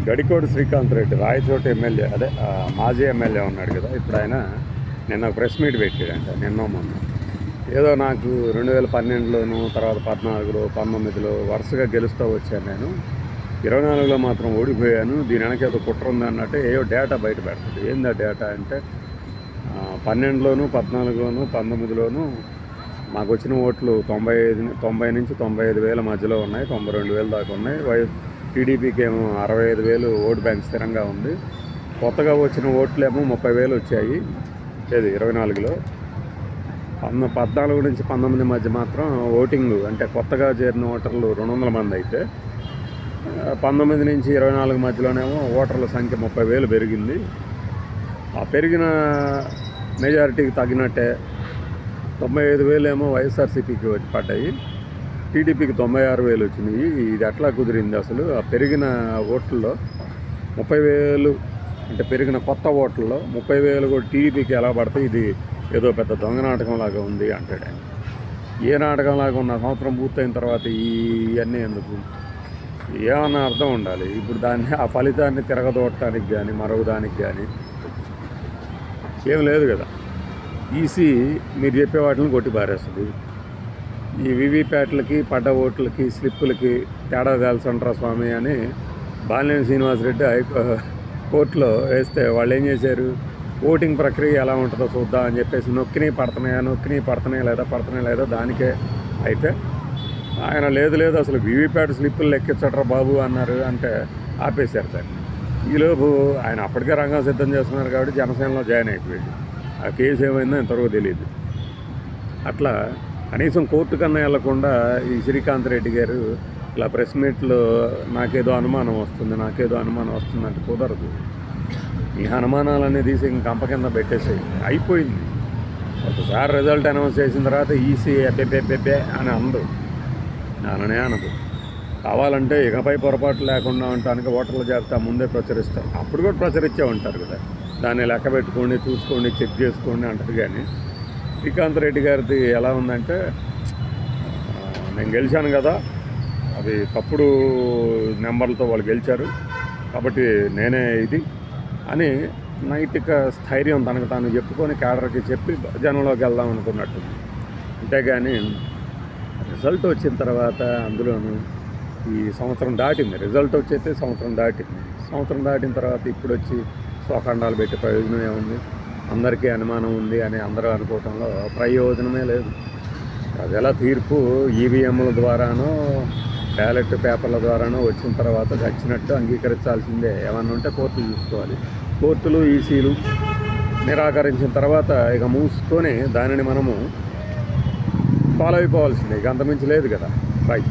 Gadikota Srikanth Reddy Rayachoti MLA, అదే మాజీ MLA ఉన్నాడు కదా, ఇప్పుడు ఆయన నిన్న ప్రెస్ మీట్ పెట్టాడంట. మొన్న ఏదో నాకు 2012లోను, తర్వాత 14లో, 19లో వరుసగా గెలుస్తూ వచ్చాను, నేను 24లో మాత్రం ఓడిపోయాను, దీని వెనక ఏదో కుట్ర ఉంది అన్నట్టు ఏదో డేటా బయట పెడుతుంది. ఏంది ఆ డేటా అంటే 12లోను, 14లోను, 19లోను మాకు వచ్చిన ఓట్లు 90 నుంచి 95,000 మధ్యలో ఉన్నాయి, 92,000 దాకా ఉన్నాయి. టీడీపీకి ఏమో 65,000 ఓటు బ్యాంక్ స్థిరంగా ఉంది. కొత్తగా వచ్చిన ఓట్లేమో 30,000 వచ్చాయి. లేదు 24లో. 14 నుంచి 19 మధ్య మాత్రం ఓటింగ్ అంటే కొత్తగా చేరిన ఓటర్లు 200 మంది అయితే, 19 నుంచి 24 మధ్యలోనేమో ఓటర్ల సంఖ్య 30,000 పెరిగింది. ఆ పెరిగిన మెజారిటీకి తగినట్టే 95,000 ఏమో వైఎస్ఆర్సీపీకి పడ్డాయి, టీడీపీకి 96,000 వచ్చినాయి. ఇది ఎట్లా కుదిరింది అసలు? ఆ పెరిగిన ఓట్లలో 30,000 అంటే పెరిగిన కొత్త ఓట్లలో 30,000 కూడా టీడీపీకి ఎలా పడతాయి? ఇది ఏదో పెద్ద దొంగ నాటకం లాగా ఉంది అంటాడు ఆయన. ఏ నాటకం లాగా ఉన్న సంవత్సరం పూర్తయిన తర్వాత ఇవన్నీ ఎందుకు? ఏమన్నా అర్థం ఉండాలి. ఇప్పుడు ఆ ఫలితాన్ని తిరగదోడటానికి కానీ మరొక దానికి కానీ ఏం లేదు కదా. ఈసీ మీరు చెప్పే వాటిని కొట్టి పారేస్తుంది. ఈ వీవీప్యాట్లకి, పడ్డ ఓట్లకి, స్లిప్పులకి తేడా తెలుసంటారా స్వామి అని బాలినేని శ్రీనివాసరెడ్డి కోర్టులో వేస్తే వాళ్ళు ఏం చేశారు? ఓటింగ్ ప్రక్రియ ఎలా ఉంటుందో చూద్దాం అని చెప్పేసి నొక్కిని పడుతున్నాయా లేదా దానికే అయితే ఆయన లేదు అసలు వీవీప్యాట్ స్లిప్పులు లెక్కించట్రా బాబు అన్నారు. అంటే ఆపేశారు దాన్ని. ఈలోపు ఆయన అప్పటికే రంగం సిద్ధం చేస్తున్నారు కాబట్టి జనసేనలో జాయిన్ అయిపోయాడు. ఆ కేసు ఏమైందో ఇంతవరకు తెలియదు. అట్లా కనీసం కోర్టు కన్నా వెళ్లకుండా ఈ శ్రీకాంత్ రెడ్డి గారు ఇలా ప్రెస్ మీట్లో నాకేదో అనుమానం వస్తుంది అంటే కుదరదు. ఈ అనుమానాలన్నీ తీసి ఇంక కంప కింద పెట్టేసి అయిపోయింది. ఒకసారి రిజల్ట్ అనౌన్స్ చేసిన తర్వాత ఈసీ ఎబ్బెబ్బెబ్బెబ్బే అని అననే అనదు. కావాలంటే ఇకపై పొరపాటు లేకుండా ఉండటానికి ఓటర్ల జాబితా ముందే ప్రచురిస్తారు. అప్పుడు కూడా ప్రచురించే ఉంటారు కదా, దాన్ని లెక్క పెట్టుకోండి, చూసుకోండి, చెక్ చేసుకోండి అంటారు. కానీ శ్రీకాంత్ రెడ్డి గారిది ఎలా ఉందంటే, నేను గెలిచాను కదా, అది తప్పుడు నెంబర్లతో వాళ్ళు గెలిచారు కాబట్టి నేనే ఇది అని నైతిక స్థైర్యం తనకు తాను చెప్పుకొని క్యాడర్కి చెప్పి జనంలోకి వెళ్దాం అనుకున్నట్టు. అంతేగాని రిజల్ట్ వచ్చిన తర్వాత అందులోనూ ఈ సంవత్సరం దాటింది. రిజల్ట్ వచ్చేస్తే సంవత్సరం దాటిన తర్వాత ఇప్పుడు వచ్చి శోఖండాలు పెట్టి ప్రయోజనం ఏముంది? అందరికీ అనుమానం ఉంది అని అందరూ అనుకోవటంలో ప్రయోజనమే లేదు. ప్రజల తీర్పు ఈవీఎంల ద్వారానో బ్యాలెట్ పేపర్ల ద్వారానో వచ్చిన తర్వాత వచ్చినట్టు అంగీకరించాల్సిందే. ఏమన్నా ఉంటే కోర్టులు చూసుకోవాలి. కోర్టులు, ఈసీలు నిరాకరించిన తర్వాత ఇక మూసుకొని దానిని మనము ఫాలో అయిపోవాల్సిందే. ఇక అంతమించి లేదు కదా. రైట్.